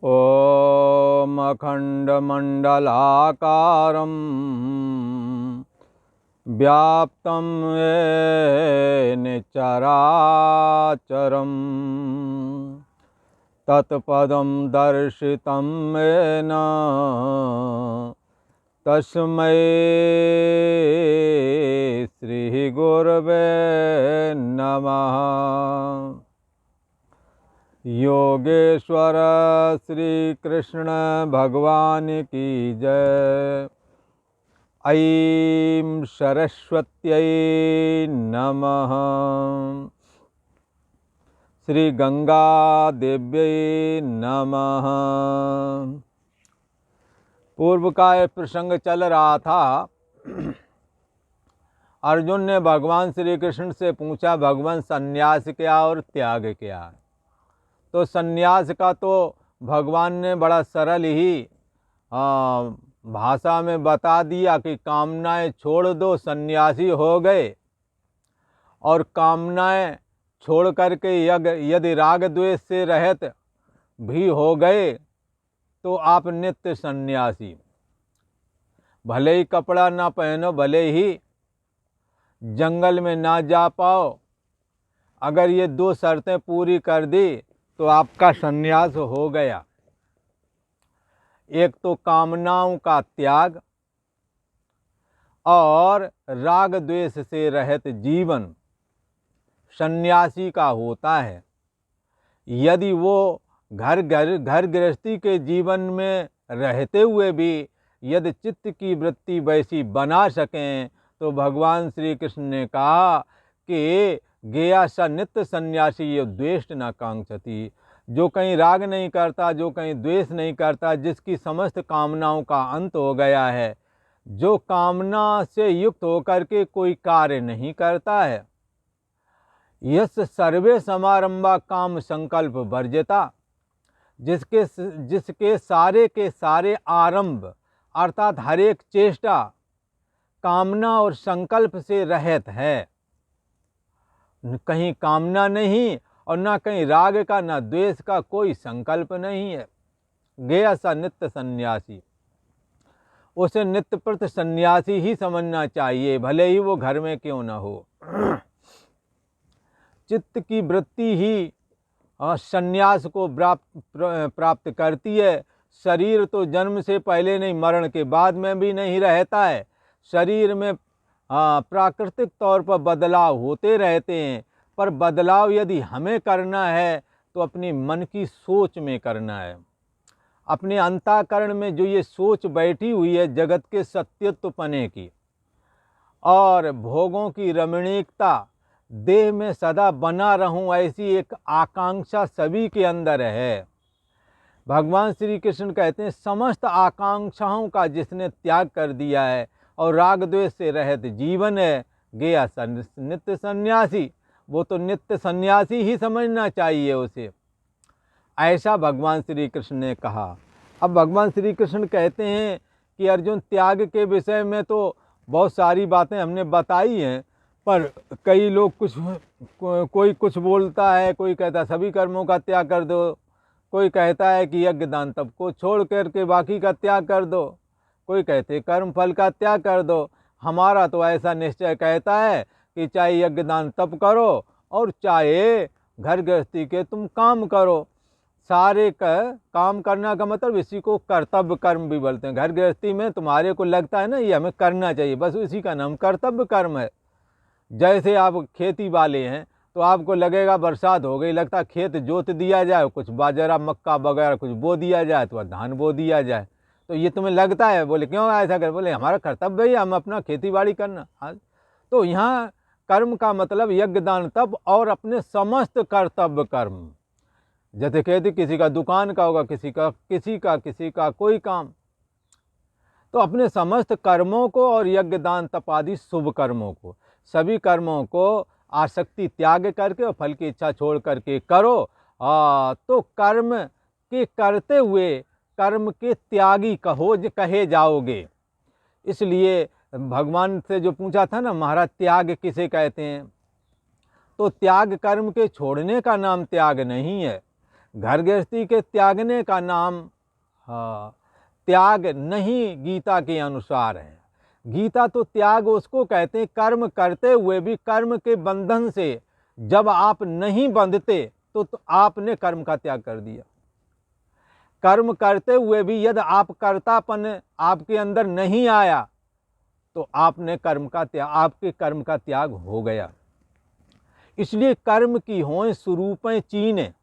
ॐ अखण्डमण्डलाकारं व्याप्तं येन चराचरं तत्पदं दर्शितं येन तस्मै श्रीगुरवे नमः। योगेश्वर श्री कृष्ण भगवान की जय। ऐं सरस्वत्यै नमः। श्री गंगा देव्यै नमः। पूर्व का एक प्रसंग चल रहा था। अर्जुन ने भगवान श्री कृष्ण से पूछा, भगवान संन्यास क्या और त्याग क्या? तो संन्यास का तो भगवान ने बड़ा सरल ही भाषा में बता दिया कि कामनाएं छोड़ दो, सन्यासी हो गए। और कामनाएं छोड़ करके यदि राग द्वेष से रहित भी हो गए तो आप नित्य सन्यासी। भले ही कपड़ा ना पहनो, भले ही जंगल में ना जा पाओ, अगर ये दो शर्तें पूरी कर दी तो आपका सन्यास हो गया। एक तो कामनाओं का त्याग और राग द्वेष से रहित जीवन सन्यासी का होता है। यदि वो घर गृहस्थी के जीवन में रहते हुए भी यदि चित्त की वृत्ति वैसी बना सकें तो भगवान श्री कृष्ण ने कहा कि गया स नित्य सन्यासी ये द्वेष न कांक्षति। जो कहीं राग नहीं करता, जो कहीं द्वेष नहीं करता, जिसकी समस्त कामनाओं का अंत हो गया है, जो कामना से युक्त होकर के कोई कार्य नहीं करता है, यस सर्वे समारंभा काम संकल्प वर्जिता। जिसके सारे के सारे आरंभ अर्थात हर एक चेष्टा कामना और संकल्प से रहित है। कहीं कामना नहीं और ना कहीं राग का, ना द्वेष का कोई संकल्प नहीं है। गया सा नित्य सन्यासी। उसे नित्य प्रति सन्यासी ही समझना चाहिए, भले ही वो घर में क्यों न हो। चित्त की वृत्ति ही सन्यास को प्राप्त करती है। शरीर तो जन्म से पहले नहीं, मरण के बाद में भी नहीं रहता है। शरीर में प्राकृतिक तौर पर बदलाव होते रहते हैं, पर बदलाव यदि हमें करना है तो अपनी मन की सोच में करना है। अपने अंतःकरण में जो ये सोच बैठी हुई है जगत के सत्यत्वपने की और भोगों की रमणीकता, देह में सदा बना रहूं, ऐसी एक आकांक्षा सभी के अंदर है। भगवान श्री कृष्ण कहते हैं समस्त आकांक्षाओं का जिसने त्याग कर दिया है और राग द्वेष से रहित जीवन है, गया नित्य सन्यासी। वो तो नित्य सन्यासी ही समझना चाहिए उसे। ऐसा भगवान श्री कृष्ण ने कहा। अब भगवान श्री कृष्ण कहते हैं कि अर्जुन, त्याग के विषय में तो बहुत सारी बातें हमने बताई हैं, पर कई लोग कोई कुछ बोलता है, कोई कहता है सभी कर्मों का त्याग कर दो, कोई कहता है कि यज्ञ दान तप को छोड़ करके बाकी का त्याग कर दो, कोई कहते कर्म फल का त्याग कर दो। हमारा तो ऐसा निश्चय कहता है कि चाहे यज्ञ दान तप करो और चाहे घर गृहस्थी के तुम काम करो। सारे काम करना का मतलब इसी को कर्तव्य कर्म भी बोलते हैं। घर गृहस्थी में तुम्हारे को लगता है ना ये हमें करना चाहिए, बस इसी का नाम कर्तव्य कर्म है। जैसे आप खेती वाले हैं तो आपको लगेगा बरसात हो गई, लगता खेत जोत दिया जाए, कुछ बाजरा मक्का वगैरह कुछ बो दिया जाए, तो धान बो दिया जाए, तो ये तुम्हें लगता है। बोले क्यों ऐसा कर? बोले हमारा कर्तव्य ही हम अपना खेती बाड़ी करना। हाँ, तो यहाँ कर्म का मतलब यज्ञ दान तप और अपने समस्त कर्तव्य कर्म। जैसे कहते किसी का दुकान का होगा, किसी का कोई काम, तो अपने समस्त कर्मों को और यज्ञ दान तप आदि शुभ कर्मों को, सभी कर्मों को आसक्ति त्याग करके और फल की इच्छा छोड़ करके करो। तो कर्म के करते हुए कर्म के त्यागी कहे जाओगे। इसलिए भगवान से जो पूछा था ना, महाराज त्याग किसे कहते हैं, तो त्याग कर्म के छोड़ने का नाम त्याग नहीं है। घर गृहस्थी के त्यागने का नाम त्याग नहीं गीता के अनुसार है। गीता तो त्याग उसको कहते हैं कर्म करते हुए भी कर्म के बंधन से जब आप नहीं बंधते तो आपने कर्म का त्याग कर दिया। कर्म करते हुए भी यदि आप कर्तापन आपके अंदर नहीं आया तो आपने आपके कर्म का त्याग हो गया। इसलिए कर्म की हों स्वरूपें चीनें।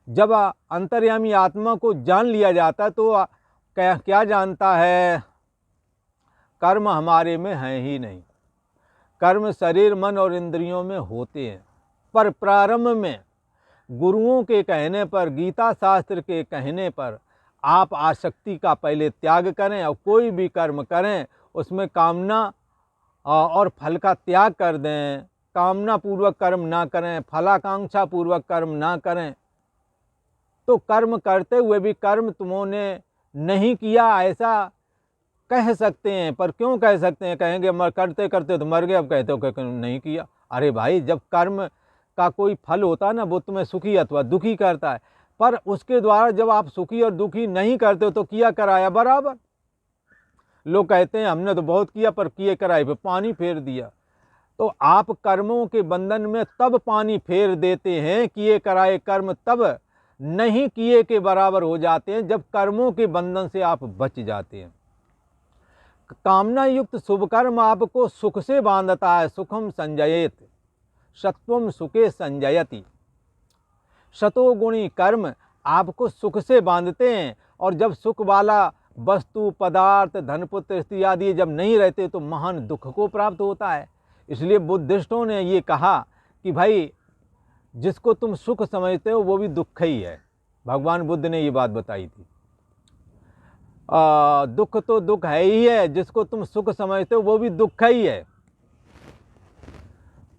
जब अंतर्यामी आत्मा को जान लिया जाता तो क्या जानता है? कर्म हमारे में है ही नहीं। कर्म शरीर मन और इंद्रियों में होते हैं, पर प्रारंभ में गुरुओं के कहने पर, गीता शास्त्र के कहने पर आप आसक्ति का पहले त्याग करें और कोई भी कर्म करें उसमें कामना और फल का त्याग कर दें। कामना पूर्वक कर्म ना करें, फलाकांक्षा पूर्वक कर्म ना करें, तो कर्म करते हुए भी कर्म तुमने नहीं किया ऐसा कह सकते हैं। पर क्यों कह सकते हैं? कहेंगे करते करते तो मर गए, अब कहते हो कि नहीं किया। अरे भाई, जब कर्म का कोई फल होता है ना, वो तुम्हें सुखी अथवा दुखी करता है, पर उसके द्वारा जब आप सुखी और दुखी नहीं करते हो तो किया कराया बराबर। लोग कहते हैं हमने तो बहुत किया पर किए कराए पे पानी फेर दिया। तो आप कर्मों के बंधन में तब पानी फेर देते हैं, किए कराए कर्म तब नहीं किए के बराबर हो जाते हैं जब कर्मों के बंधन से आप बच जाते हैं। कामना युक्त शुभ कर्म आपको सुख से बांधता है। सुखम संजयेत सत्वम सुखे संजयति। शतोगुणी कर्म आपको सुख से बांधते हैं, और जब सुख वाला वस्तु पदार्थ धन पुत्र स्त्री आदि जब नहीं रहते तो महान दुख को प्राप्त होता है। इसलिए बुद्धिस्टों ने ये कहा कि भाई जिसको तुम सुख समझते हो वो भी दुख ही है। भगवान बुद्ध ने ये बात बताई थी। दुख तो दुख है ही है, जिसको तुम सुख समझते हो वो भी दुख ही है।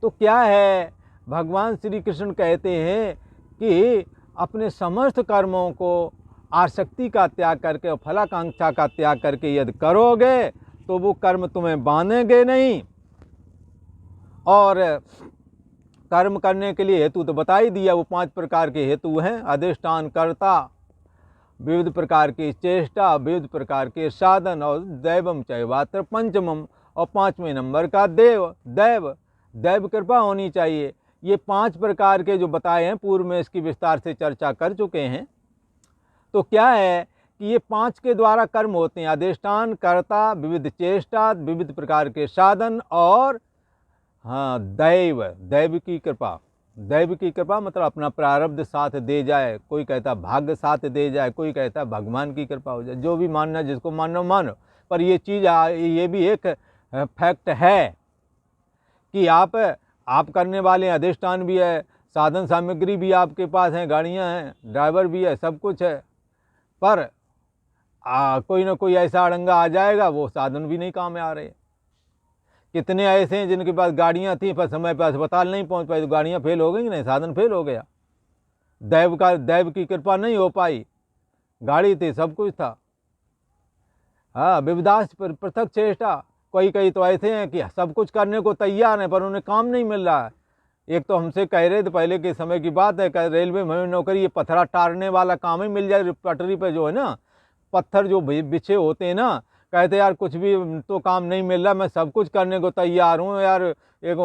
तो क्या है, भगवान श्री कृष्ण कहते हैं कि अपने समस्त कर्मों को आसक्ति का त्याग करके और फलाकांक्षा का त्याग करके यदि करोगे तो वो कर्म तुम्हें बांधेंगे नहीं। और कर्म करने के लिए हेतु तो बता ही दिया, वो 5 प्रकार के हेतु हैं। अधिष्ठान कर्ता, विविध प्रकार की चेष्टा, विविध प्रकार के साधन, और दैवम चैवात्र पंचमम, और 5वें नंबर का दैव कृपा होनी चाहिए। ये 5 प्रकार के जो बताए हैं, पूर्व में इसकी विस्तार से चर्चा कर चुके हैं। तो क्या है कि ये 5 के द्वारा कर्म होते हैं। अधिष्ठान कर्ता, विविध चेष्टा, विविध प्रकार के साधन, और दैव की कृपा। दैव की कृपा मतलब अपना प्रारब्ध साथ दे जाए, कोई कहता भाग्य साथ दे जाए, कोई कहता भगवान की कृपा हो जाए। जो भी मानना, जिसको मानो मानो। पर ये चीज़, ये भी एक फैक्ट है कि आप करने वाले अधिष्ठान भी है, साधन सामग्री भी आपके पास हैं, गाड़ियां हैं, ड्राइवर भी है, सब कुछ है, पर कोई ना कोई ऐसा अड़ंगा आ जाएगा, वो साधन भी नहीं काम में आ रहे। कितने ऐसे हैं जिनके पास गाड़ियां थी पर समय पर अस्पताल नहीं पहुंच पाई, तो गाड़ियां फेल हो गई, नहीं, साधन फेल हो गया। दैव की कृपा नहीं हो पाई। गाड़ी थी, सब कुछ था। विविधास पृथक चेष्टा। कई तो ऐसे हैं कि सब कुछ करने को तैयार हैं पर उन्हें काम नहीं मिल रहा है। एक तो हमसे कह रहे थे, पहले के समय की बात है, रेलवे में नौकरी, ये पत्थरा टारने वाला काम ही मिल जाए पटरी पे, जो है ना पत्थर जो बिछे होते हैं ना, कहते यार कुछ भी तो काम नहीं मिल रहा, मैं सब कुछ करने को तैयार हूँ यार। एक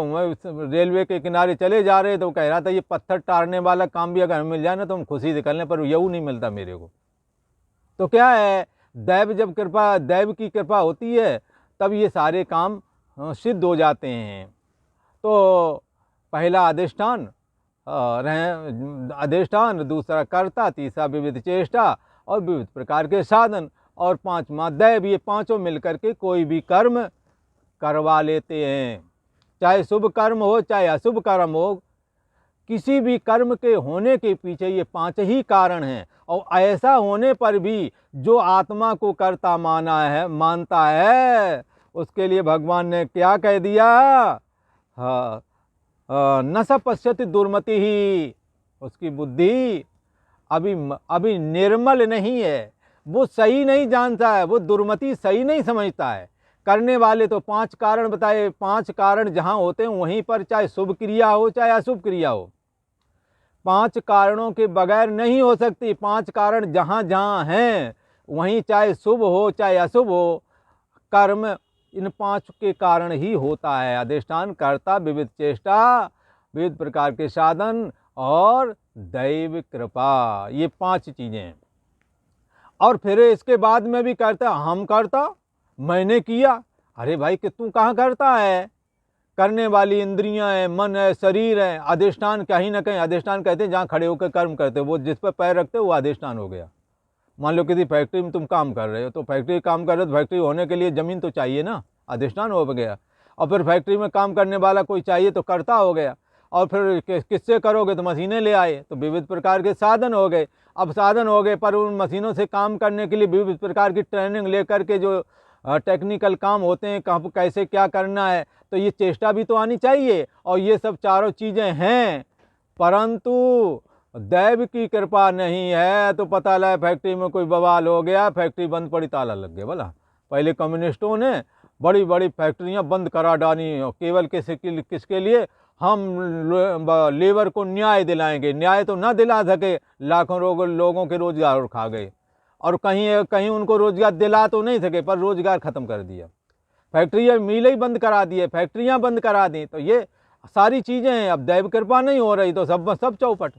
रेलवे के किनारे चले जा रहे तो कह रहा था ये पत्थर टारने वाला काम भी अगर मिल जाए ना तो हम खुशी से कर लें, पर यू नहीं मिलता मेरे को। तो क्या है, दैव की कृपा होती है तब ये सारे काम सिद्ध हो जाते हैं। तो पहला अधिष्ठान, दूसरा कर्ता, तीसरा विविध चेष्टा और विविध प्रकार के साधन, और 5वां दैव। ये 5 मिलकर के कोई भी कर्म करवा लेते हैं। चाहे शुभ कर्म हो चाहे अशुभ कर्म हो, किसी भी कर्म के होने के पीछे ये 5 ही कारण हैं। और ऐसा होने पर भी जो आत्मा को कर्ता मानता है, उसके लिए भगवान ने क्या कह दिया? न स पश्यति दुर्मति ही। उसकी बुद्धि अभी निर्मल नहीं है, वो सही नहीं जानता है, वो दुर्मति सही नहीं समझता है। करने वाले तो 5 कारण बताए, 5 कारण जहाँ होते हैं वहीं पर चाहे शुभ क्रिया हो चाहे अशुभ क्रिया हो, पांच कारणों के बगैर नहीं हो सकती। पांच कारण जहाँ जहाँ हैं वहीं चाहे शुभ हो चाहे अशुभ हो, कर्म इन पांच के कारण ही होता है। अधिष्ठान, कर्ता, विविध चेष्टा, विविध प्रकार के साधन और दैव कृपा, ये पांच चीज़ें हैं। और फिर इसके बाद में भी करता, हम करता, मैंने किया। अरे भाई कि तू कहाँ करता है? करने वाली इंद्रियां हैं, मन है, शरीर है, अधिष्ठान कहीं ना कहीं। अधिष्ठान कहते हैं जहाँ खड़े होकर कर्म करते हो, वो जिस पर पैर रखते हो वो अधिष्ठान हो गया। मान लो किसी फैक्ट्री में तुम काम कर रहे हो, तो फैक्ट्री काम कर रहे हो तो फैक्ट्री होने के लिए ज़मीन तो चाहिए ना, अधिष्ठान हो गया। और फिर फैक्ट्री में काम करने वाला कोई चाहिए तो कर्ता हो गया। और फिर किससे करोगे? तो मशीनें ले आए, तो विविध प्रकार के साधन हो गए। अब साधन हो गए, पर उन मशीनों से काम करने के लिए विविध प्रकार की ट्रेनिंग लेकर के जो टेक्निकल काम होते हैं, कहाँ कैसे क्या करना है, तो ये चेष्टा भी तो आनी चाहिए। और ये सब चारों चीज़ें हैं, परंतु दैव की कृपा नहीं है तो पता लगा फैक्ट्री में कोई बवाल हो गया, फैक्ट्री बंद पड़ी, ताला लग गया। बोला पहले कम्युनिस्टों ने बड़ी बड़ी फैक्ट्रियां बंद करा डाली, केवल किसके लिए? हम लेबर को न्याय दिलाएंगे। न्याय तो ना दिला सके, लाखों लोगों के रोजगार खा गए। और कहीं कहीं उनको रोजगार दिला तो नहीं सके, पर रोजगार खत्म कर दिया। फैक्ट्रियाँ मिलें ही बंद करा दिए, फैक्ट्रियाँ बंद करा दी। तो ये सारी चीज़ें हैं। अब दैव कृपा नहीं हो रही तो सब चौपट।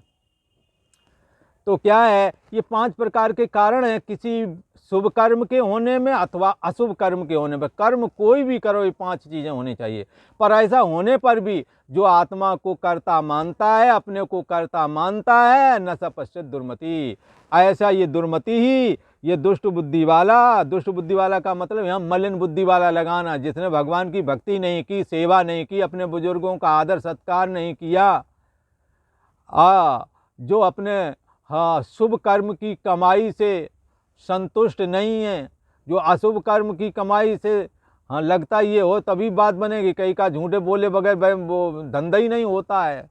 तो क्या है, ये पांच प्रकार के कारण हैं किसी शुभ कर्म के होने में अथवा अशुभ कर्म के होने में। कर्म कोई भी करो, ये पांच चीज़ें होनी चाहिए। पर ऐसा होने पर भी जो आत्मा को कर्ता मानता है, अपने को कर्ता मानता है, न स पश्चित दुर्मति, ऐसा ये दुर्मति ही, ये दुष्ट बुद्धि वाला का मतलब यहाँ मलिन बुद्धि वाला लगाना, जिसने भगवान की भक्ति नहीं की, सेवा नहीं की, अपने बुजुर्गों का आदर सत्कार नहीं किया, जो अपने शुभ कर्म की कमाई से संतुष्ट नहीं है, जो अशुभ कर्म की कमाई से लगता ये हो तभी बात बनेगी। कई का झूठे बोले बगैर वो धंधा ही नहीं होता है।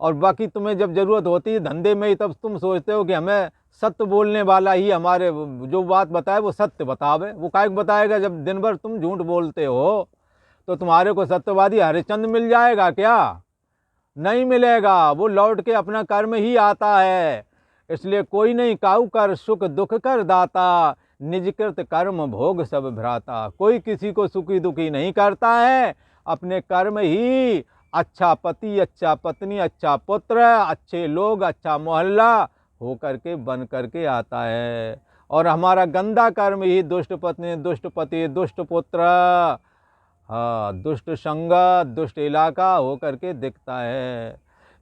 और बाकी तुम्हें जब ज़रूरत होती है धंधे में ही, तब तुम सोचते हो कि हमें सत्य बोलने वाला ही हमारे जो बात बताए वो सत्य बतावे। वो काहे बताएगा? जब दिन भर तुम झूठ बोलते हो तो तुम्हारे को सत्यवादी हरिश्चंद्र मिल जाएगा क्या? नहीं मिलेगा। वो लौट के अपना कर्म ही आता है। इसलिए कोई नहीं काऊ कर सुख दुख कर दाता, निजकृत कर्म भोग सब भ्राता। कोई किसी को सुखी दुखी नहीं करता है, अपने कर्म ही अच्छा पति, अच्छा पत्नी, अच्छा पुत्र, अच्छे लोग, अच्छा मोहल्ला हो करके बन करके आता है। और हमारा गंदा कर्म ही दुष्ट पत्नी, दुष्ट पति, दुष्ट पुत्र, दुष्ट संगत, दुष्ट इलाका हो करके दिखता है।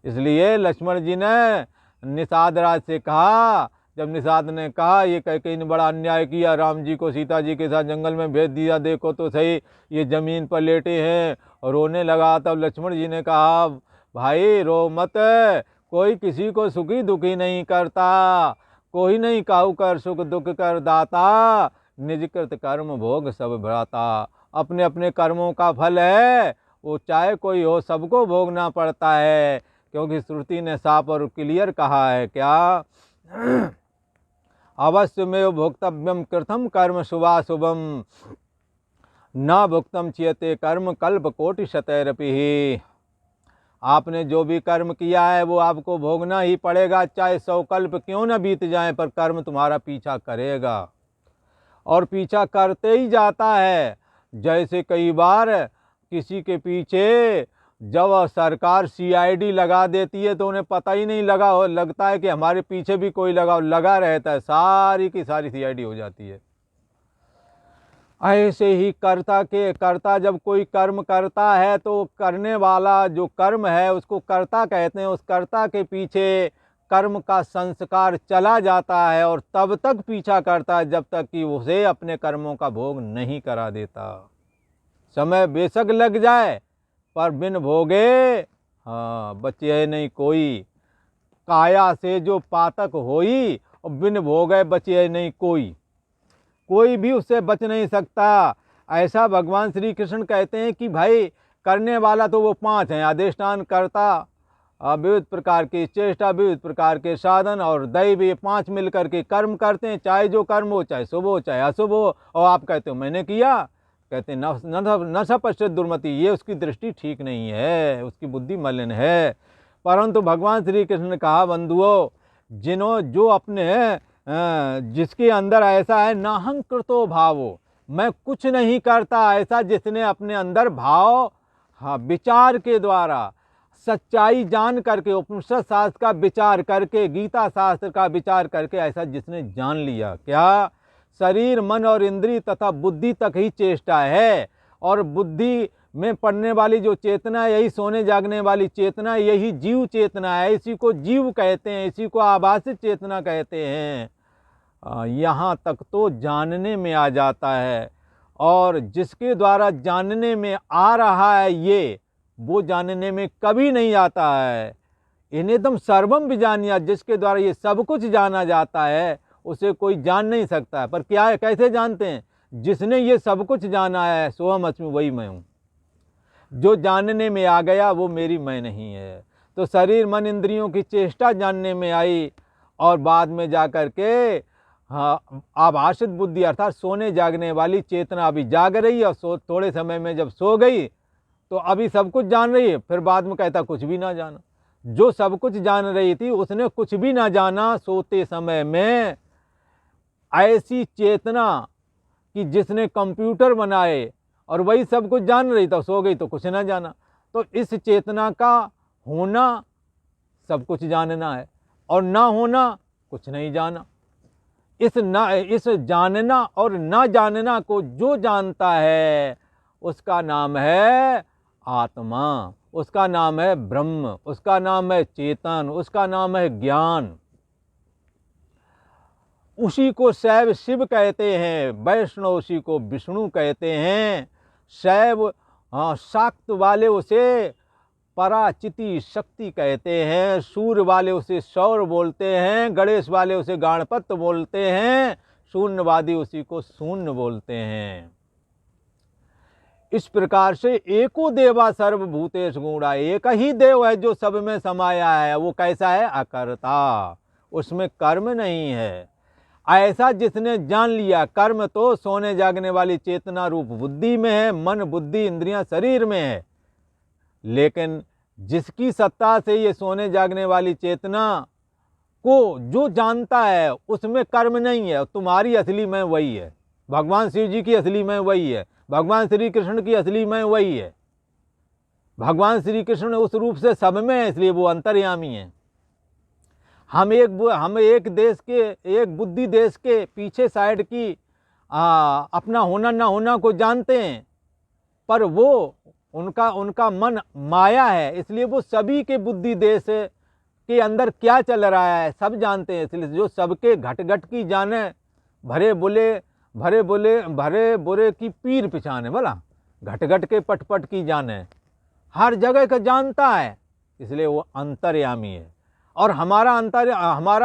इसलिए लक्ष्मण जी ने निषाद राज से कहा, जब निषाद ने कहा ये कैकेयी ने बड़ा अन्याय किया, राम जी को सीता जी के साथ जंगल में भेज दिया, देखो तो सही ये ज़मीन पर लेटे हैं और रोने लगा। तब लक्ष्मण जी ने कहा भाई रो मत, कोई किसी को सुखी दुखी नहीं करता, कोई नहीं काहू कर सुख दुख कर दाता, निजकृत कर्म भोग सब भ्राता। अपने अपने कर्मों का फल है, वो चाहे कोई हो सबको भोगना पड़ता है। क्योंकि श्रुति ने साफ और क्लियर कहा है क्या? अवश्य में भोक्तव्यम कृतम कर्म शुभाशुभम, न भुक्तम चियते कर्म कल्प कोटि शतैरपि। आपने जो भी कर्म किया है वो आपको भोगना ही पड़ेगा, चाहे 100 कल्प क्यों न बीत जाए, पर कर्म तुम्हारा पीछा करेगा और पीछा करते ही जाता है। जैसे कई बार किसी के पीछे जब सरकार CID लगा देती है तो उन्हें पता ही नहीं लगता है कि हमारे पीछे भी कोई लगा रहता है, सारी की सारी CID हो जाती है। ऐसे ही कर्ता जब कोई कर्म करता है तो करने वाला जो कर्म है उसको कर्ता कहते हैं। उस कर्ता के पीछे कर्म का संस्कार चला जाता है और तब तक पीछा करता है जब तक कि उसे अपने कर्मों का भोग नहीं करा देता। समय बेशक लग जाए पर बिन भोगे बचे नहीं कोई। काया से जो पातक होई और बिन भोगे बचे नहीं कोई भी उससे बच नहीं सकता। ऐसा भगवान श्री कृष्ण कहते हैं कि भाई करने वाला तो वो 5 हैं, अधिष्ठान, कर्ता, विविध प्रकार की चेष्टा, विविध प्रकार के साधन और दैव, ये 5 मिलकर के कर्म करते हैं, चाहे जो कर्म हो, चाहे शुभ हो चाहे अशुभ हो। और आप कहते हो मैंने किया, कहते हैं न स पश्चित दुर्मति, ये उसकी दृष्टि ठीक नहीं है, उसकी बुद्धि मलिन है। परंतु भगवान श्री कृष्ण ने कहा, बंधुओं, जो अपने जिसके अंदर ऐसा है, नाहं कृतो भावो, मैं कुछ नहीं करता, ऐसा जिसने अपने अंदर भाव, हाँ, विचार के द्वारा सच्चाई जान करके, उपनिषद शास्त्र का विचार करके, गीता शास्त्र का विचार करके, ऐसा जिसने जान लिया, क्या शरीर, मन और इंद्रिय तथा बुद्धि तक ही चेष्टा है, और बुद्धि में पड़ने वाली जो चेतना है, यही सोने जागने वाली चेतना, यही जीव चेतना है, इसी को जीव कहते हैं, इसी को आभासित चेतना कहते हैं। यहाँ तक तो जानने में आ जाता है, और जिसके द्वारा जानने में आ रहा है ये, वो जानने में कभी नहीं आता है। इनेदम सर्वम विजानिया, जिसके द्वारा ये सब कुछ जाना जाता है, उसे कोई जान नहीं सकता है। पर क्या है, कैसे जानते हैं? जिसने ये सब कुछ जाना है, सोहम अस्मि, वही मैं हूँ। जो जानने में आ गया वो मेरी मैं नहीं है। तो शरीर, मन, इंद्रियों की चेष्टा जानने में आई, और बाद में जा कर के आभासित बुद्धि अर्थात सोने जागने वाली चेतना अभी जाग रही है, और थोड़े समय में जब सो गई तो अभी सब कुछ जान रही है, फिर बाद में कहता कुछ भी ना जाना। जो सब कुछ जान रही थी उसने कुछ भी ना जाना सोते समय में। ऐसी चेतना कि जिसने कंप्यूटर बनाए और वही सब कुछ जान रही, तो सो गई तो कुछ ना जाना। तो इस चेतना का होना सब कुछ जानना है, और ना होना कुछ नहीं जाना। इस जानना और ना जानना को जो जानता है, उसका नाम है आत्मा, उसका नाम है ब्रह्म, उसका नाम है चेतन, उसका नाम है ज्ञान। उसी को शैव शिव कहते हैं, वैष्णव उसी को विष्णु कहते हैं। शैव शाक्त वाले उसे पराचिति शक्ति कहते हैं, सूर्य वाले उसे सौर बोलते हैं, गणेश वाले उसे गणपत बोलते हैं, शून्यवादी उसी को शून्य बोलते हैं। इस प्रकार से एको देवा सर्वभूतेश गुणा, एक ही देव है जो सब में समाया है। वो कैसा है? अकर्ता, उसमें कर्म नहीं है। ऐसा जिसने जान लिया, कर्म तो सोने जागने वाली चेतना रूप बुद्धि में है, मन, बुद्धि, इंद्रियां शरीर में है। लेकिन जिसकी सत्ता से ये सोने जागने वाली चेतना को जो जानता है, उसमें कर्म नहीं है। तुम्हारी असली मैं वही है, भगवान शिव जी की असली मैं वही है, भगवान श्री कृष्ण की असली मैं वही है। भगवान श्री कृष्ण उस रूप से सब में है, इसलिए वो अंतर्यामी है। हम एक देश के, एक बुद्धि देश के पीछे साइड की अपना होना ना होना को जानते हैं, पर वो उनका मन माया है, इसलिए वो सभी के बुद्धि देश के अंदर क्या चल रहा है सब जानते हैं। इसलिए जो सबके घट घट की जाने, भरे बुरे की पीर पिछाने, बोला घट घट के पट पट की जाने, हर जगह का जानता है, इसलिए वो अंतर्यामी है। और हमारा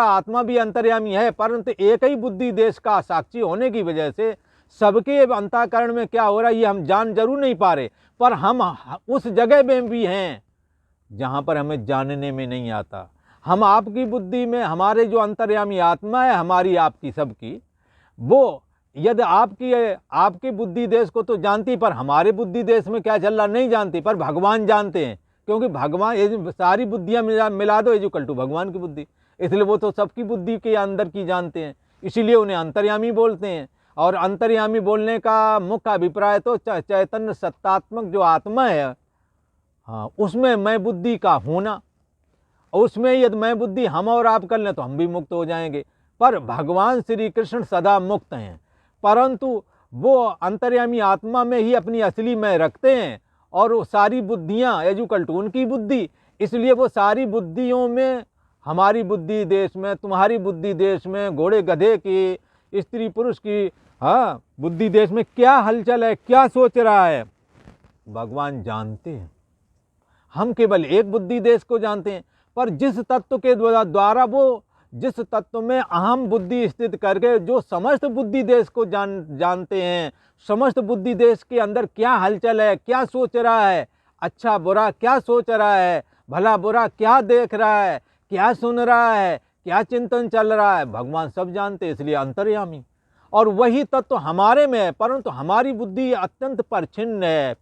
आत्मा भी अंतर्यामी है, परंतु एक ही बुद्धि देश का साक्षी होने की वजह से सबके अंतःकरण में क्या हो रहा है ये हम जान जरूर नहीं पा रहे, पर हम उस जगह में भी हैं जहाँ पर हमें जानने में नहीं आता। हम आपकी बुद्धि में, हमारे जो अंतर्यामी आत्मा है, हमारी आपकी सबकी, वो यदि आपकी बुद्धि देश को तो जानती, पर हमारे बुद्धि देश में क्या चल रहा नहीं जानती, पर भगवान जानते हैं। क्योंकि भगवान, ये सारी बुद्धियाँ मिला दो इक्वल टू भगवान की बुद्धि, इसलिए वो तो सबकी बुद्धि के अंदर की जानते हैं, इसीलिए उन्हें अंतर्यामी बोलते हैं। और अंतर्यामी बोलने का मुख्य अभिप्राय तो चैतन्य सत्तात्मक जो आत्मा है, हाँ, उसमें मैं बुद्धि का होना, उसमें यदि मैं बुद्धि हम और आप कर लें तो हम भी मुक्त हो जाएंगे। पर भगवान श्री कृष्ण सदा मुक्त हैं, परंतु वो अंतर्यामी आत्मा में ही अपनी असली मैं रखते हैं, और वो सारी बुद्धियाँ एजुकल टू उनकी बुद्धि, इसलिए वो सारी बुद्धियों में, हमारी बुद्धि देश में, तुम्हारी बुद्धि देश में, घोड़े गधे की, स्त्री पुरुष की, हाँ, बुद्धि देश में क्या हलचल है, क्या सोच रहा है, भगवान जानते हैं। हम केवल एक बुद्धि देश को जानते हैं, पर जिस तत्व के द्वारा वो, जिस तत्व में अहम बुद्धि स्थित करके जो समस्त बुद्धि देश को जानते हैं, समस्त बुद्धि देश के अंदर क्या हलचल है, क्या सोच रहा है, अच्छा बुरा क्या सोच रहा है, भला बुरा क्या देख रहा है, क्या सुन रहा है, क्या चिंतन चल रहा है, भगवान सब जानते हैं, इसलिए अंतर्यामी। और वही तत्व हमारे में है, परंतु हमारी बुद्धि अत्यंत परछिन्न है,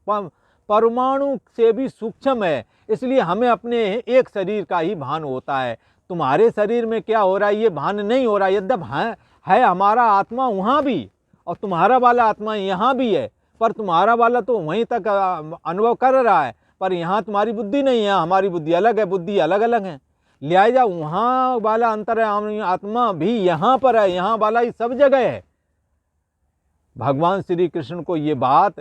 परमाणु से भी सूक्ष्म है, इसलिए हमें अपने एक शरीर का ही भान होता है। तुम्हारे शरीर में क्या हो रहा है ये भान नहीं हो रहा। यद्यप है हमारा आत्मा वहाँ भी, और तुम्हारा वाला आत्मा यहाँ भी है, पर तुम्हारा वाला तो वहीं तक अनुभव कर रहा है, पर यहाँ तुम्हारी बुद्धि नहीं है, हमारी बुद्धि अलग है, बुद्धि अलग अलग है। लिहाजा वहाँ वाला अंतर है, आत्मा भी यहाँ पर है, यहाँ वाला ही सब जगह है। भगवान श्री कृष्ण को ये बात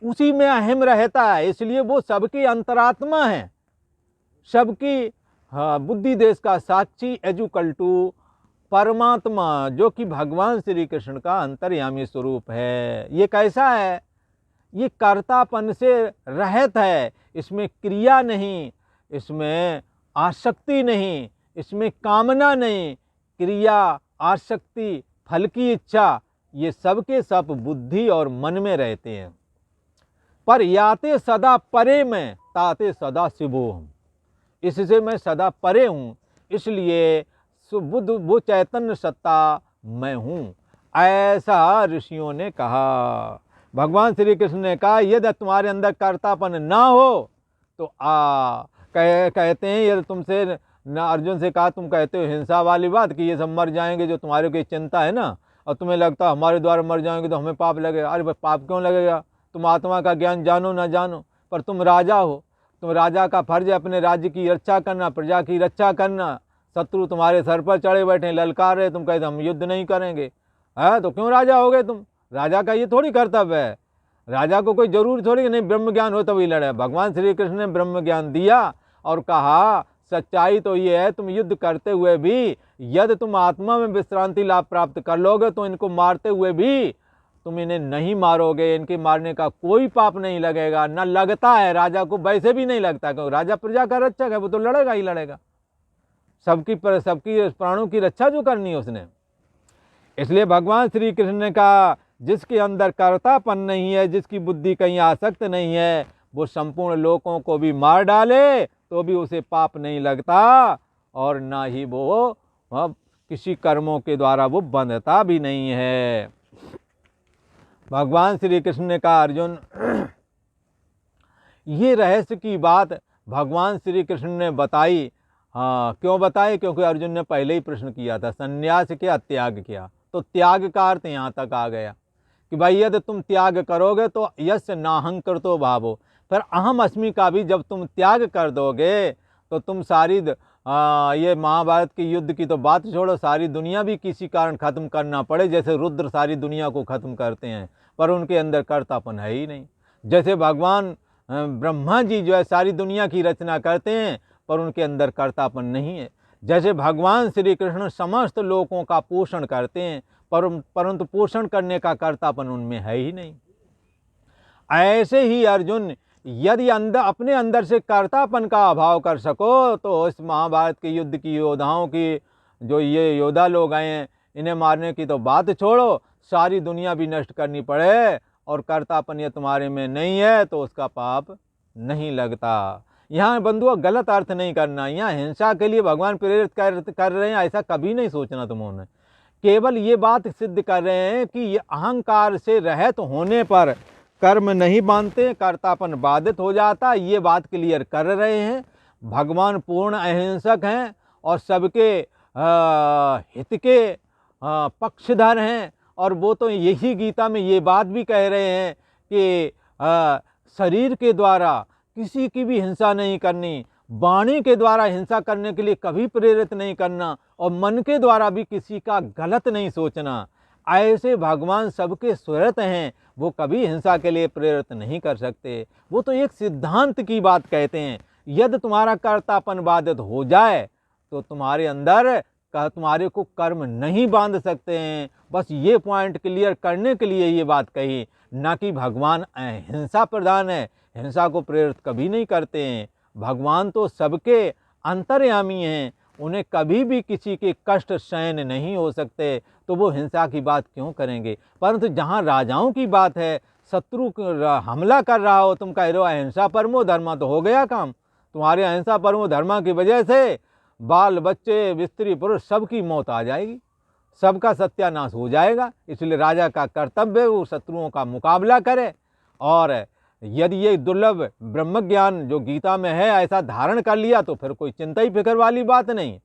उसी में अहम रहता है, इसलिए वो सबकी अंतरात्मा है, सबकी बुद्धि देश का साक्षी एजुकल टू परमात्मा, जो कि भगवान श्री कृष्ण का अंतर्यामी स्वरूप है। ये कैसा है? ये कर्तापन से रहित है, इसमें क्रिया नहीं, इसमें आसक्ति नहीं, इसमें कामना नहीं, क्रिया, आसक्ति, फल की इच्छा, ये सब के सब बुद्धि और मन में रहते हैं। पर याते सदा परे में ताते सदा शिवो हम, इससे मैं सदा परे हूँ, इसलिए बुद्ध वो चैतन्य सत्ता मैं हूँ, ऐसा ऋषियों ने कहा। भगवान श्री कृष्ण ने कहा यदि तुम्हारे अंदर कर्तापन ना हो तो कहते हैं, यदि तुमसे न अर्जुन से कहा, तुम कहते हो हिंसा वाली बात कि ये सब मर जाएंगे, जो तुम्हारे को चिंता है ना, और तुम्हें लगता है हमारे द्वारा मर जाएंगे तो हमें पाप लगेगा। अरे पाप क्यों लगेगा? तुम आत्मा का ज्ञान जानो ना जानो, पर तुम राजा हो, तुम राजा का फर्ज है अपने राज्य की रक्षा करना, प्रजा की रक्षा करना। शत्रु तुम्हारे सर पर चढ़े बैठे ललकार रहे, तुम कहते हम युद्ध नहीं करेंगे, है तो क्यों राजा हो गए तुम? राजा का ये थोड़ी कर्तव्य है, राजा को कोई जरूरी थोड़ी कि नहीं ब्रह्म ज्ञान हो तभी लड़े। भगवान श्री कृष्ण ने ब्रह्म ज्ञान दिया और कहा सच्चाई तो ये है, तुम युद्ध करते हुए भी यदि तुम आत्मा में विश्रांति लाभ प्राप्त कर लोगे तो इनको मारते हुए भी तुम इन्हें नहीं मारोगे, इनके मारने का कोई पाप नहीं लगेगा, न लगता है। राजा को वैसे भी नहीं लगता, क्योंकि राजा प्रजा का रक्षक है, वो तो लड़ेगा ही लड़ेगा, सबकी प्राणों की रक्षा जो करनी है उसने। इसलिए भगवान श्री कृष्ण ने कहा जिसके अंदर कर्तापन नहीं है, जिसकी बुद्धि कहीं आसक्त नहीं है, वो संपूर्ण लोगों को भी मार डाले तो भी उसे पाप नहीं लगता, और ना ही वो किसी कर्मों के द्वारा वो बंधता भी नहीं है। भगवान श्री कृष्ण ने कहा अर्जुन ये रहस्य की बात भगवान श्री कृष्ण ने बताई। हाँ, क्यों बताई? क्योंकि अर्जुन ने पहले ही प्रश्न किया था, संन्यास किया, त्याग किया, तो त्याग का अर्थ यहाँ तक आ गया कि भाई यदि तुम त्याग करोगे तो यस्य नाहंकर तो भावो, फिर अहम अस्मि का भी जब तुम त्याग कर दोगे तो तुम सारी ये महाभारत के युद्ध की तो बात छोड़ो, सारी दुनिया भी किसी कारण खत्म करना पड़े, जैसे रुद्र सारी दुनिया को खत्म करते हैं पर उनके अंदर कर्तापन है ही नहीं। जैसे भगवान ब्रह्मा जी जो है सारी दुनिया की रचना करते हैं पर उनके अंदर कर्तापन नहीं है। जैसे भगवान श्री कृष्ण समस्त लोगों का पोषण करते हैं परंतु पोषण करने का कर्तापन उनमें है ही नहीं। ऐसे ही अर्जुन यदि अपने अंदर से कर्तापन का अभाव कर सको तो इस महाभारत के युद्ध की योद्धाओं की जो ये योद्धा लोग आए हैं इन्हें मारने की तो बात छोड़ो, सारी दुनिया भी नष्ट करनी पड़े और कर्तापन ये तुम्हारे में नहीं है तो उसका पाप नहीं लगता। यहाँ बंधुओं गलत अर्थ नहीं करना, यहाँ हिंसा के लिए भगवान प्रेरित कर रहे हैं ऐसा कभी नहीं सोचना तुमने। केवल ये बात सिद्ध कर रहे हैं कि ये अहंकार से रहित होने पर कर्म नहीं बांधते, कर्तापन बाधित हो जाता, ये बात क्लियर कर रहे हैं। भगवान पूर्ण अहिंसक हैं और सबके हित के पक्षधर हैं, और वो तो यही गीता में ये बात भी कह रहे हैं कि शरीर के द्वारा किसी की भी हिंसा नहीं करनी, वाणी के द्वारा हिंसा करने के लिए कभी प्रेरित नहीं करना, और मन के द्वारा भी किसी का गलत नहीं सोचना। ऐसे भगवान सबके सुहृत हैं, वो कभी हिंसा के लिए प्रेरित नहीं कर सकते। वो तो एक सिद्धांत की बात कहते हैं, यदि तुम्हारा कर्तापन बाधित हो जाए तो तुम्हारे अंदर तुम्हारे को कर्म नहीं बांध सकते हैं। बस ये पॉइंट क्लियर करने के लिए ये बात कही, ना कि भगवान हिंसा प्रधान है, हिंसा को प्रेरित कभी नहीं करते हैं। भगवान तो सबके अंतर्यामी हैं, उन्हें कभी भी किसी के कष्ट सहन नहीं हो सकते, तो वो हिंसा की बात क्यों करेंगे। परंतु जहाँ राजाओं की बात है, शत्रु हमला कर रहा हो, तुम कह रहे हो अहिंसा परमो धर्मा, तो हो गया काम। तुम्हारे अहिंसा परमो धर्मा की वजह से बाल बच्चे स्त्री पुरुष सबकी मौत आ जाएगी, सबका सत्यानाश हो जाएगा। इसलिए राजा का कर्तव्य वो शत्रुओं का मुकाबला करे और यदि ये दुर्लभ ब्रह्म ज्ञान जो गीता में है ऐसा धारण कर लिया तो फिर कोई चिंता ही फिक्र वाली बात नहीं,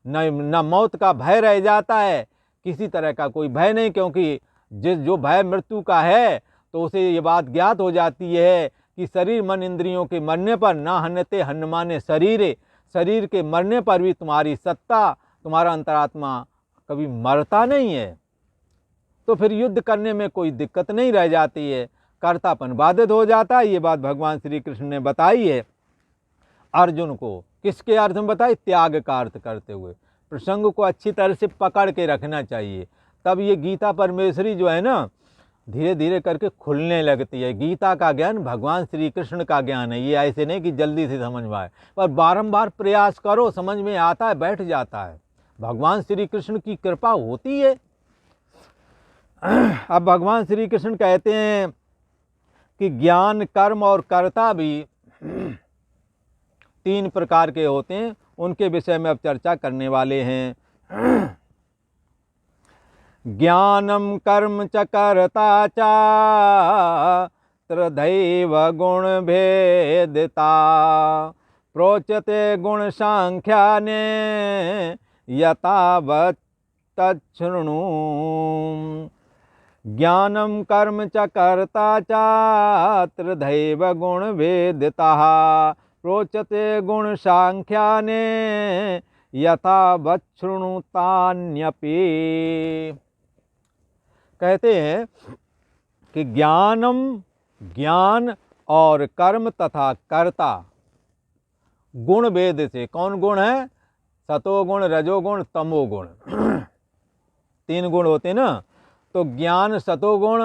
न मौत का भय रह जाता है, किसी तरह का कोई भय नहीं, क्योंकि जो भय मृत्यु का है तो उसे ये बात ज्ञात हो जाती है कि शरीर मन इंद्रियों के मरने पर ना हन्यते हन्यमाने शरीर, शरीर के मरने पर भी तुम्हारी सत्ता, तुम्हारा अंतरात्मा कभी मरता नहीं है। तो फिर युद्ध करने में कोई दिक्कत नहीं रह जाती है, कर्तापन बाधित हो जाता है। ये बात भगवान श्री कृष्ण ने बताई है अर्जुन को। किसके अर्थ में बताई? त्याग का अर्थ करते हुए। प्रसंग को अच्छी तरह से पकड़ के रखना चाहिए, तब ये गीता परमेश्वरी जो है ना धीरे धीरे करके खुलने लगती है। गीता का ज्ञान भगवान श्री कृष्ण का ज्ञान है, ये ऐसे नहीं कि जल्दी से समझ में आए, पर बारंबार प्रयास करो समझ में आता है, बैठ जाता है। भगवान श्री कृष्ण की कृपा होती है। अब भगवान श्री कृष्ण कहते हैं कि ज्ञान, कर्म और कर्ता भी 3 प्रकार के होते हैं, उनके विषय में अब चर्चा करने वाले हैं। ज्ञानम कर्म च कर्ता च त्रिदैव गुण भेदिता प्रोच्यते गुण सांख्याने यथावत् तच्छृणु। ज्ञानम कर्म च कर्ता च त्रिदैव गुण भेदिता प्रोच्यते गुण सांख्याने यथावत् शृणुतान्यपि। कहते हैं कि ज्ञानम, ज्ञान और कर्म तथा कर्ता गुण भेद से, कौन गुण है? सतोगुण, रजोगुण, तमोगुण 3 गुण होते ना। तो ज्ञान सतोगुण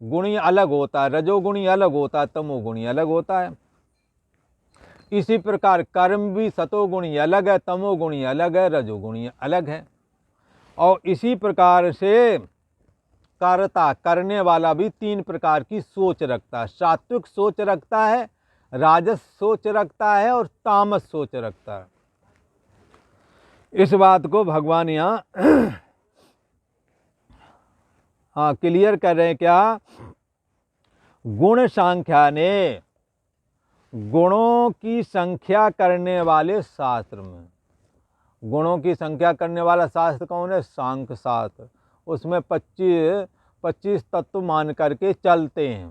गुणी अलग होता है, रजोगुणी अलग होता है, तमोगुणी अलग होता है। इसी प्रकार कर्म भी सतोगुणी अलग है, तमोगुणी अलग है, रजोगुणी अलग है। और इसी प्रकार से कर्ता, करने वाला भी 3 प्रकार की सोच रखता है। सात्विक सोच रखता है, राजस सोच रखता है और तामस सोच रखता है। इस बात को भगवान यहाँ क्लियर कर रहे हैं। क्या? गुण सांख्या ने, गुणों की संख्या करने वाले शास्त्र में, गुणों की संख्या करने वाला शास्त्र कौन है? सांख्य शास्त्र। उसमें 25 तत्व मान करके चलते हैं।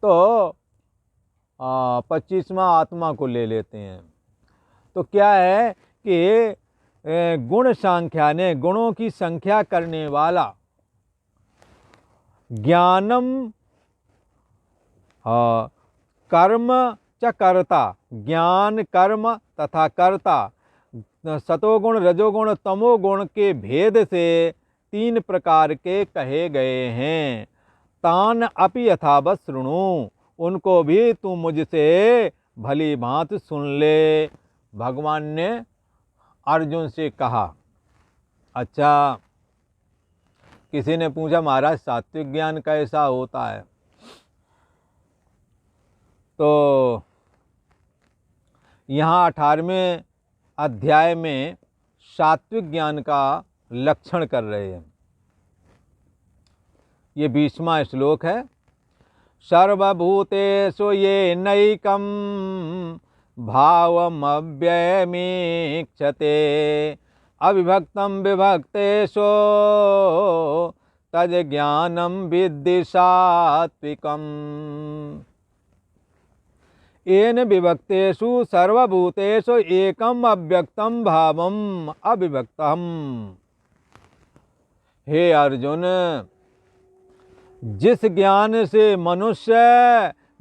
तो 25वां आत्मा को ले लेते हैं। तो क्या है कि गुण सांख्या ने, गुणों की संख्या करने वाला, ज्ञानम कर्म च कर्ता, ज्ञान, कर्म तथा कर्ता सतोगुण, रजोगुण, तमोगुण के भेद से 3 प्रकार के कहे गए हैं। तान अपि यथावत् शृणु, उनको भी तू मुझसे भली भांति सुन ले। भगवान ने अर्जुन से कहा। अच्छा, किसी ने पूछा महाराज सात्विक ज्ञान कैसा होता है? तो यहाँ 18वें अध्याय में सात्विक ज्ञान का लक्षण कर रहे हैं। ये 20वां श्लोक है। सर्वभूतेषु ये नैकं भावमव्ययमीक्षते अविभक्तं विभक्तेषु तज ज्ञानं विद्धि सात्विकम्। येन विभक्तेषु सर्वभूतेषु एकम अव्यक्तम भावम अविभक्तम। हे अर्जुन, जिस ज्ञान से मनुष्य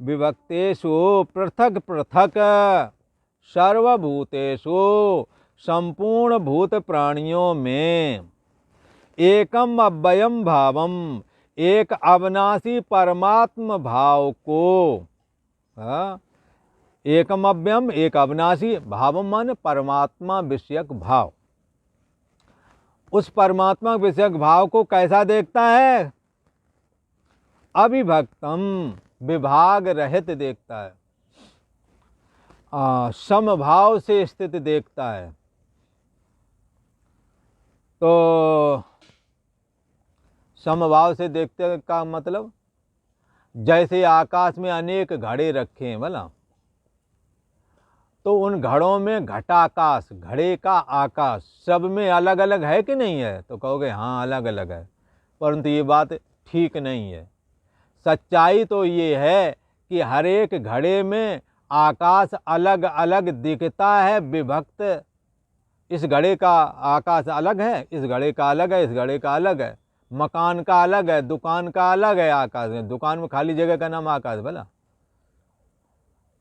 विभक्तेषु पृथक पृथक, सर्वभूतेषु संपूर्ण भूत प्राणियों में, एकम अव्ययम भावम एक अविनाशी परमात्म भाव को, एकम अव्ययम एक अविनाशी, भावम माने परमात्मा विषयक भाव, उस परमात्मा विषयक भाव को कैसा देखता है? अविभक्तम विभाग रहित देखता है, समभाव से स्थित देखता है। तो समभाव से देखते का मतलब जैसे आकाश में अनेक घड़े रखे हैं भला, तो उन घड़ों में घटाकाश, घड़े का आकाश, सब में अलग अलग है कि नहीं है? तो कहोगे हाँ अलग अलग है, परंतु ये बात ठीक नहीं है। सच्चाई तो ये है कि हर एक घड़े में आकाश अलग अलग दिखता है, विभक्त। इस घड़े का आकाश अलग है, इस घड़े का अलग है, इस घड़े का अलग है, मकान का अलग है, दुकान का अलग है। आकाश में, दुकान में खाली जगह का नाम आकाश भला,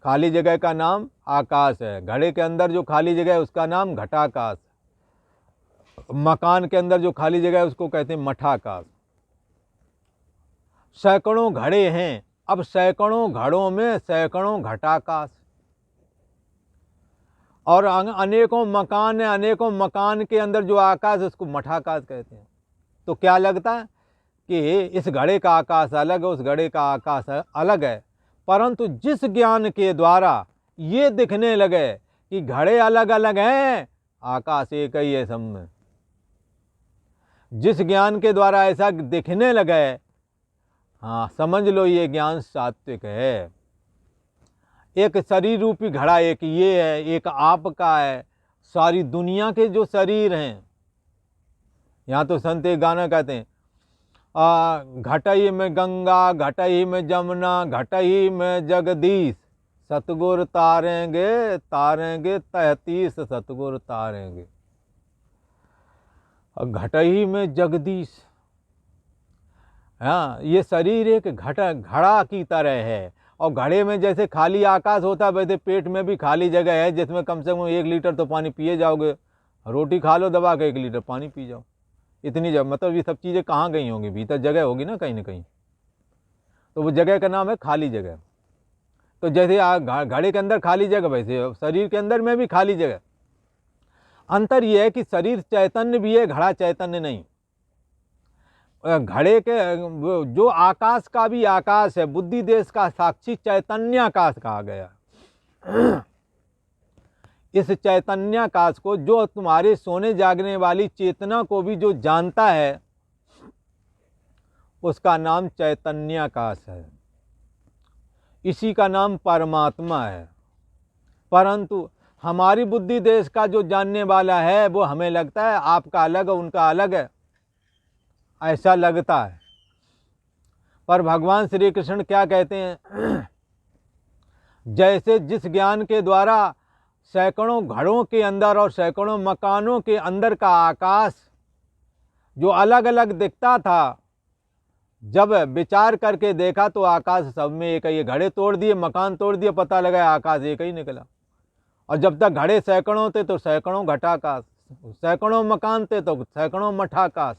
खाली जगह का नाम आकाश है। घड़े के अंदर जो खाली जगह है उसका नाम घटाकाश, मकान के अंदर जो खाली जगह है उसको कहते हैं मठाकाश। सैकड़ों घड़े हैं, अब सैकड़ों घड़ों में सैकड़ों घटाकाश, और अनेकों मकान है, अनेकों मकान के अंदर जो आकाश उसको मठाकाश कहते हैं। तो क्या लगता है कि इस घड़े का आकाश अलग है, उस घड़े का आकाश अलग है, परंतु जिस ज्ञान के द्वारा ये दिखने लगे कि घड़े अलग अलग हैं, आकाश एक ही है सब में, जिस ज्ञान के द्वारा ऐसा दिखने लगे, हाँ समझ लो ये ज्ञान सात्विक है। एक शरीर रूपी घड़ा एक ये है, एक आपका है, सारी दुनिया के जो शरीर हैं। यहाँ तो संत एक गाना कहते हैं, घटई में गंगा, घटई में जमुना, घटई में जगदीश, सतगुर तारेंगे तारेंगे 33 सतगुर तारेंगे। घटई में जगदीश, हाँ ये शरीर एक घड़ा की तरह है, और घड़े में जैसे खाली आकाश होता है वैसे पेट में भी खाली जगह है, जिसमें कम से कम 1 लीटर तो पानी पिए जाओगे। रोटी खा लो दबा के, 1 लीटर पानी पी जाओ, इतनी जगह। मतलब ये सब चीज़ें कहाँ गई होंगी? भीतर जगह होगी ना कहीं तो वो जगह का नाम है खाली जगह। तो जैसे घड़े के अंदर खाली जगह, वैसे शरीर के अंदर में भी खाली जगह। अंतर ये है कि शरीर चैतन्य भी है, घड़ा चैतन्य नहीं। घड़े के जो आकाश का भी आकाश है, बुद्धि देश का साक्षी चैतन्याकाश कहा गया। इस चैतन्याकाश को, जो तुम्हारे सोने जागने वाली चेतना को भी जो जानता है, उसका नाम चैतन्याकाश है, इसी का नाम परमात्मा है। परंतु हमारी बुद्धि देश का जो जानने वाला है वो हमें लगता है आपका अलग है, उनका अलग है, ऐसा लगता है। पर भगवान श्री कृष्ण क्या कहते हैं? जैसे जिस ज्ञान के द्वारा सैकड़ों घड़ों के अंदर और सैकड़ों मकानों के अंदर का आकाश जो अलग अलग दिखता था, जब विचार करके देखा तो आकाश सब में एक ही है। घड़े तोड़ दिए, मकान तोड़ दिए, पता लगा आकाश एक ही निकला। और जब तक घड़े सैकड़ों थे तो सैकड़ों घटाकाश, सैकड़ों मकान थे तो सैकड़ों मठाकाश,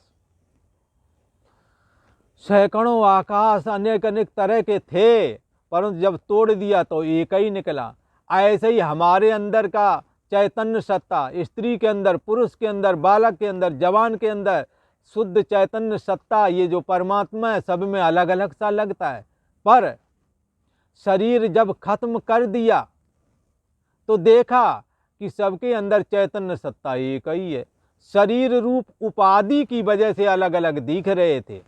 सैकड़ों आकाश अनेक अनेक तरह के थे, परंतु जब तोड़ दिया तो एक ही निकला। ऐसे ही हमारे अंदर का चैतन्य सत्ता, स्त्री के अंदर, पुरुष के अंदर, बालक के अंदर, जवान के अंदर शुद्ध चैतन्य सत्ता, ये जो परमात्मा है, सब में अलग अलग सा लगता है। पर शरीर जब खत्म कर दिया तो देखा कि सबके अंदर चैतन्य सत्ता एक ही है। शरीर रूप उपाधि की वजह से अलग अलग दिख रहे थे,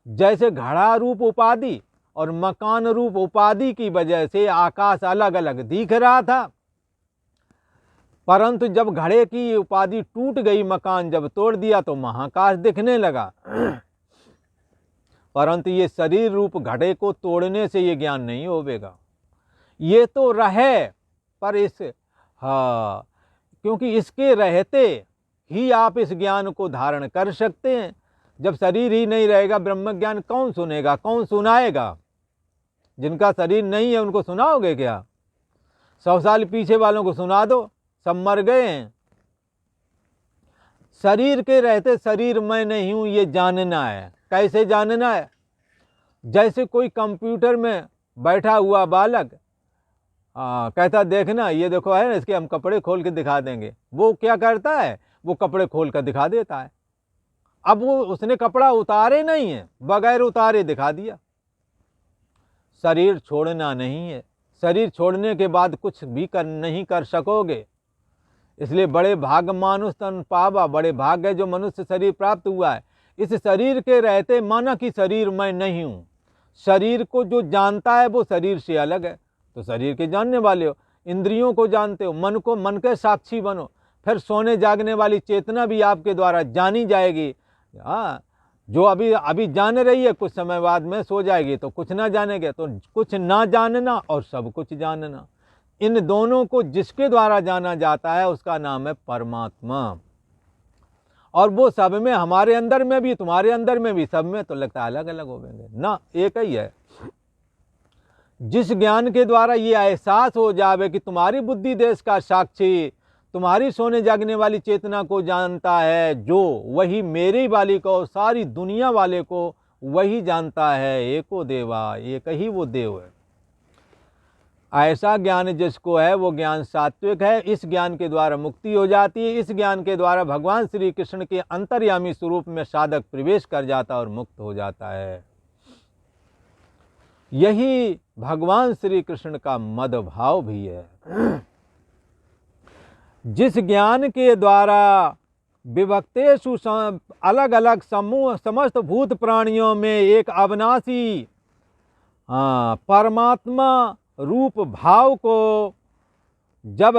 जैसे घड़ा रूप उपाधि और मकान रूप उपाधि की वजह से आकाश अलग अलग दिख रहा था। परंतु जब घड़े की उपाधि टूट गई, मकान जब तोड़ दिया तो महाकाश दिखने लगा। परंतु ये शरीर रूप घड़े को तोड़ने से ये ज्ञान नहीं होगा। ये तो रहे, पर क्योंकि इसके रहते ही आप इस ज्ञान को धारण कर सकते हैं। जब शरीर ही नहीं रहेगा, ब्रह्म ज्ञान कौन सुनेगा, कौन सुनाएगा? जिनका शरीर नहीं है उनको सुनाओगे क्या? 100 साल पीछे वालों को सुना दो, सब मर गए हैं। शरीर के रहते शरीर मैं नहीं हूं ये जानना है। कैसे जानना है? जैसे कोई कंप्यूटर में बैठा हुआ बालक कहता देखना, ये देखो है ना, इसके हम कपड़े खोल के दिखा देंगे। वो क्या करता है? वो कपड़े खोल कर दिखा देता है। अब वो उसने कपड़ा उतारे नहीं है, बगैर उतारे दिखा दिया। शरीर छोड़ना नहीं है, शरीर छोड़ने के बाद कुछ भी नहीं कर सकोगे। इसलिए बड़े भाग मानुष तन पावा, बड़े भाग है जो मनुष्य शरीर प्राप्त हुआ है। इस शरीर के रहते माना कि शरीर मैं नहीं हूँ, शरीर को जो जानता है वो शरीर से अलग है, तो शरीर के जानने वाले हो। इंद्रियों को जानते हो, मन को मन के साक्षी बनो। फिर सोने जागने वाली चेतना भी आपके द्वारा जानी जाएगी। हाँ, जो अभी अभी जान रही है कुछ समय बाद में सो जाएगी तो कुछ ना जानेंगे। तो कुछ ना जानना और सब कुछ जानना, इन दोनों को जिसके द्वारा जाना जाता है उसका नाम है परमात्मा। और वो सब में, हमारे अंदर में भी, तुम्हारे अंदर में भी, सब में तो लगता है अलग अलग होंगे ना, एक ही है। जिस ज्ञान के द्वारा ये एहसास हो जावे कि तुम्हारी बुद्धि देश का साक्षी तुम्हारी सोने जागने वाली चेतना को जानता है, जो वही मेरी वाली को, सारी दुनिया वाले को वही जानता है। एको देवा, एक ही वो देव है। ऐसा ज्ञान जिसको है वो ज्ञान सात्विक है। इस ज्ञान के द्वारा मुक्ति हो जाती है। इस ज्ञान के द्वारा भगवान श्री कृष्ण के अंतर्यामी स्वरूप में साधक प्रवेश कर जाता और मुक्त हो जाता है। यही भगवान श्री कृष्ण का मद भाव भी है। जिस ज्ञान के द्वारा विभक्तेषु अलग अलग समूह समस्त भूत प्राणियों में एक अविनाशी परमात्मा रूप भाव को जब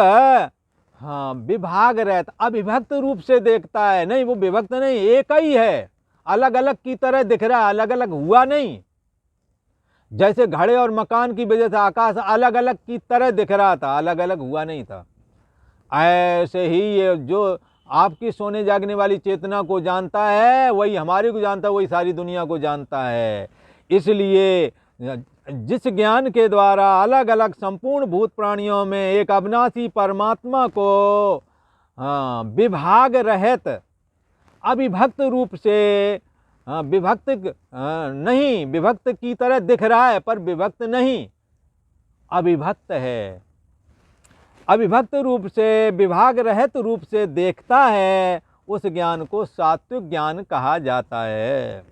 विभाग रहता, अविभक्त रूप से देखता है, नहीं वो विभक्त नहीं, एक ही है, अलग अलग की तरह दिख रहा है, अलग अलग हुआ नहीं। जैसे घड़े और मकान की वजह से आकाश अलग अलग की तरह दिख रहा था, अलग अलग हुआ नहीं था। ऐसे ही ये जो आपकी सोने जागने वाली चेतना को जानता है वही हमारी को जानता है, वही सारी दुनिया को जानता है। इसलिए जिस ज्ञान के द्वारा अलग अलग संपूर्ण भूत प्राणियों में एक अविनाशी परमात्मा को विभाग रहित अविभक्त रूप से, विभक्त नहीं, विभक्त की तरह दिख रहा है पर विभक्त नहीं, अविभक्त है, अविभक्त रूप से, विभाग रहित रूप से देखता है, उस ज्ञान को सात्विक ज्ञान कहा जाता है।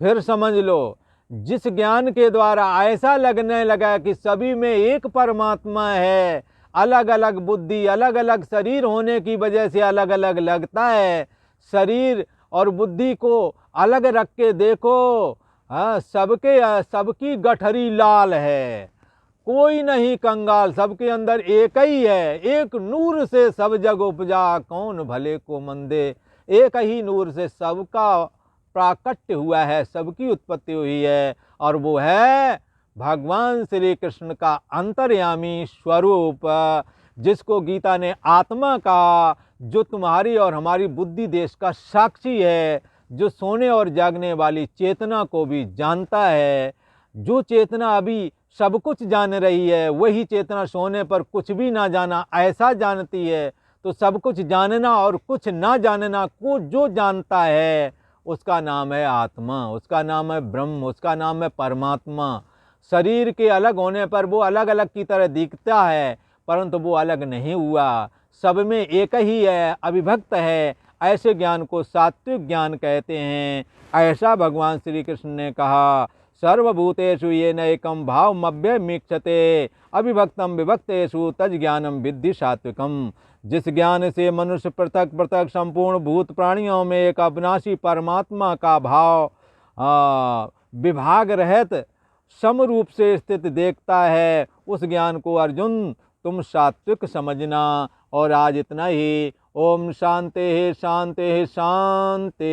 फिर समझ लो, जिस ज्ञान के द्वारा ऐसा लगने लगा कि सभी में एक परमात्मा है, अलग अलग बुद्धि, अलग अलग शरीर होने की वजह से अलग अलग लगता है। शरीर और बुद्धि को अलग रख के देखो, सबकी गठरी लाल है, कोई नहीं कंगाल, सबके अंदर एक ही है। एक नूर से सब जग उपजा, कौन भले को मंदे। एक ही नूर से सबका प्राकट्य हुआ है, सबकी उत्पत्ति हुई है, और वो है भगवान श्री कृष्ण का अंतर्यामी स्वरूप, जिसको गीता ने आत्मा का, जो तुम्हारी और हमारी बुद्धि देश का साक्षी है, जो सोने और जागने वाली चेतना को भी जानता है। जो चेतना अभी सब कुछ जान रही है, वही चेतना सोने पर कुछ भी ना जाना ऐसा जानती है। तो सब कुछ जानना और कुछ ना जानना को जो जानता है उसका नाम है आत्मा, उसका नाम है ब्रह्म, उसका नाम है परमात्मा। शरीर के अलग होने पर वो अलग अलग की तरह दिखता है, परंतु वो अलग नहीं हुआ, सब में एक ही है, अविभक्त है। ऐसे ज्ञान को सात्विक ज्ञान कहते हैं। ऐसा भगवान श्री कृष्ण ने कहा, सर्वभूतेषु येन एकं भावमव्यमीक्षते अविभक्तम विभक्तेषु तज् ज्ञानम विद्धि सात्विकम। जिस ज्ञान से मनुष्य पृथक पृथक संपूर्ण भूत प्राणियों में एक अविनाशी परमात्मा का भाव विभाग रहित समरूप से स्थित देखता है, उस ज्ञान को अर्जुन तुम सात्विक समझना। और आज इतना ही। ओम शांति शांति शांति।